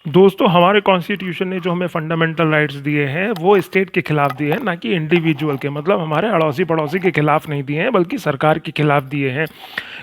दोस्तों हमारे कॉन्स्टिट्यूशन ने जो हमें फंडामेंटल राइट्स दिए हैं वो स्टेट के खिलाफ दिए हैं, ना कि इंडिविजुअल के। मतलब हमारे अड़ोसी पड़ोसी के खिलाफ नहीं दिए हैं बल्कि सरकार के खिलाफ दिए हैं।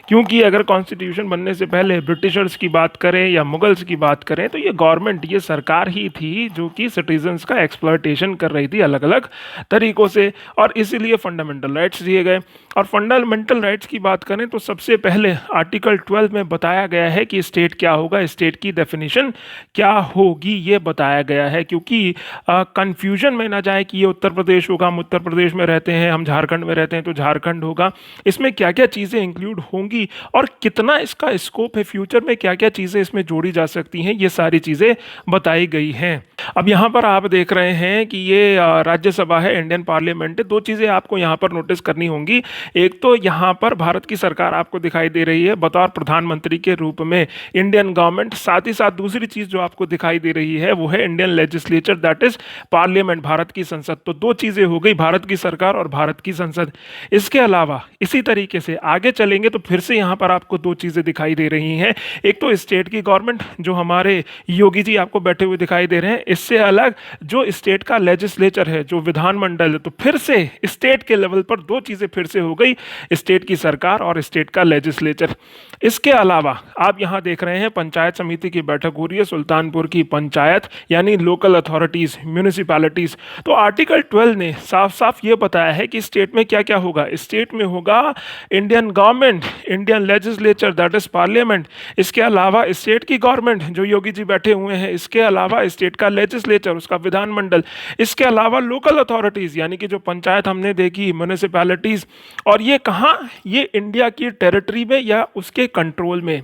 क्योंकि अगर कॉन्स्टिट्यूशन बनने से पहले ब्रिटिशर्स की बात करें या मुगल्स की बात करें तो ये गवर्नमेंट, ये सरकार ही थी जो कि सिटीजन्स का एक्सप्लॉयटेशन कर रही थी अलग अलग तरीक़ों से, और इसीलिए फंडामेंटल राइट्स दिए गए। और फंडामेंटल राइट्स की बात करें तो सबसे पहले आर्टिकल 12 में बताया गया है कि स्टेट क्या होगा, स्टेट की डेफिनेशन क्या होगी, ये बताया गया है। क्योंकि कंफ्यूजन में ना जाए कि ये उत्तर प्रदेश होगा, हम उत्तर प्रदेश में रहते हैं, हम झारखंड में रहते हैं तो झारखंड होगा। इसमें क्या क्या चीज़ें इंक्लूड होंगी और कितना इसका स्कोप है, फ्यूचर में क्या क्या चीज़ें इसमें जोड़ी जा सकती हैं, ये सारी चीज़ें बताई गई हैं। अब यहाँ पर आप देख रहे हैं कि ये राज्यसभा है, इंडियन पार्लियामेंट है। दो चीज़ें आपको यहाँ पर नोटिस करनी होंगी। एक तो यहाँ पर भारत की सरकार आपको दिखाई दे रही है बतौर प्रधानमंत्री के रूप में, इंडियन गवर्नमेंट। साथ ही साथ दूसरी चीज़ जो आपको दिखाई दे रही है वो है Indian legislature, that is parliament, Bharat की संसद। तो दो चीज़ें हो गई, भारत की सरकार और भारत की संसद। इसके अलावा इसी तरीके से आगे चलेंगे तो फिर से यहाँ पर आपको दो चीज़ें दिखाई दे रही हैं। एक तो स्टेट की गवर्नमेंट, जो हमारे योगी जी आपको बैठे हुए दिखाई दे रहे हैं। इससे अलग जो स्टेट का लेजिस्लेचर है, जो विधानमंडल है। तो फिर से स्टेट के लेवल पर दो चीज़ें फिर से हो गई, स्टेट की सरकार और स्टेट का लेजिस्लेचर। इसके अलावा आप यहाँ देख रहे हैं पंचायत समिति की बैठक हो रही है, सुल्तानपुर की पंचायत यानी लोकल अथॉरिटीज़, म्यूनिसिपैलिटीज़। तो आर्टिकल 12 ने साफ साफ ये बताया है कि स्टेट में क्या क्या होगा। स्टेट में होगा Indian government, Indian legislature that is parliament. इसके अलावा स्टेट की गवर्नमेंट जो योगी जी बैठे हुए हैं, इसके अलावा स्टेट का लेजिस्लेचर, उसका विधानमंडल। इसके अलावा लोकल अथॉरिटीज़ यानी कि जो पंचायत हमने देखी, म्यूनिसिपैलिटीज़। और ये कहाँ, ये इंडिया की टेरिटरी में या उसके कंट्रोल में।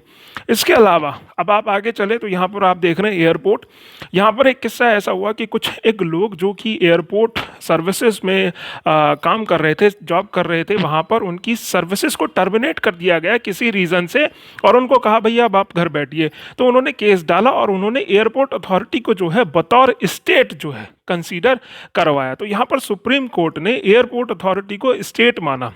इसके अलावा अब आप आगे चले तो यहाँ पर आप देख रहे हैं एयरपोर्ट। यहाँ पर एक किस्सा ऐसा हुआ कि कुछ एक लोग जो कि एयरपोर्ट सर्विसेज में काम कर रहे थे, जॉब कर रहे थे, वहाँ पर उनकी सर्विसेज को टर्मिनेट कर दिया गया किसी रीज़न से, और उनको कहा भैया अब आप घर बैठिए। तो उन्होंने केस डाला और उन्होंने एयरपोर्ट अथॉरिटी को जो है बतौर स्टेट जो है कंसीडर करवाया। तो यहाँ पर सुप्रीम कोर्ट ने एयरपोर्ट अथॉरिटी को स्टेट माना।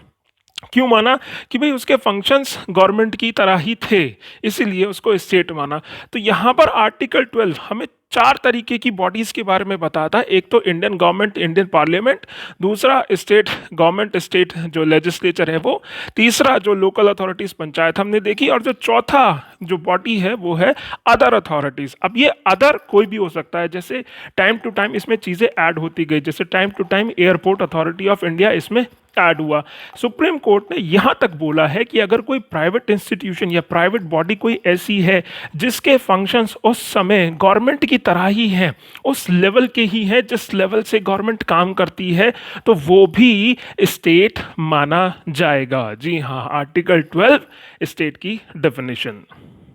क्यों माना? कि भाई उसके फंक्शंस गवर्नमेंट की तरह ही थे, इसीलिए उसको स्टेट माना। तो यहाँ पर आर्टिकल 12 हमें चार तरीके की बॉडीज़ के बारे में बताता है। एक तो इंडियन गवर्नमेंट, इंडियन पार्लियामेंट। दूसरा स्टेट गवर्नमेंट, स्टेट जो लेजिस्लेचर है वो। तीसरा जो लोकल अथॉरिटीज़, पंचायत हमने देखी। और जो चौथा जो बॉडी है वो है अदर अथॉरिटीज़। अब ये अदर कोई भी हो सकता है, जैसे टाइम टू टाइम इसमें चीज़ें ऐड होती गई, जैसे time to time Airport Authority of India इसमें ऐड हुआ। सुप्रीम कोर्ट ने यहाँ तक बोला है कि अगर कोई प्राइवेट इंस्टीट्यूशन या प्राइवेट बॉडी कोई ऐसी है जिसके फंक्शंस उस समय गवर्नमेंट की तरह ही हैं, उस लेवल के ही हैं जिस लेवल से गवर्नमेंट काम करती है, तो वो भी स्टेट माना जाएगा। जी हाँ, आर्टिकल 12 स्टेट की डेफिनेशन।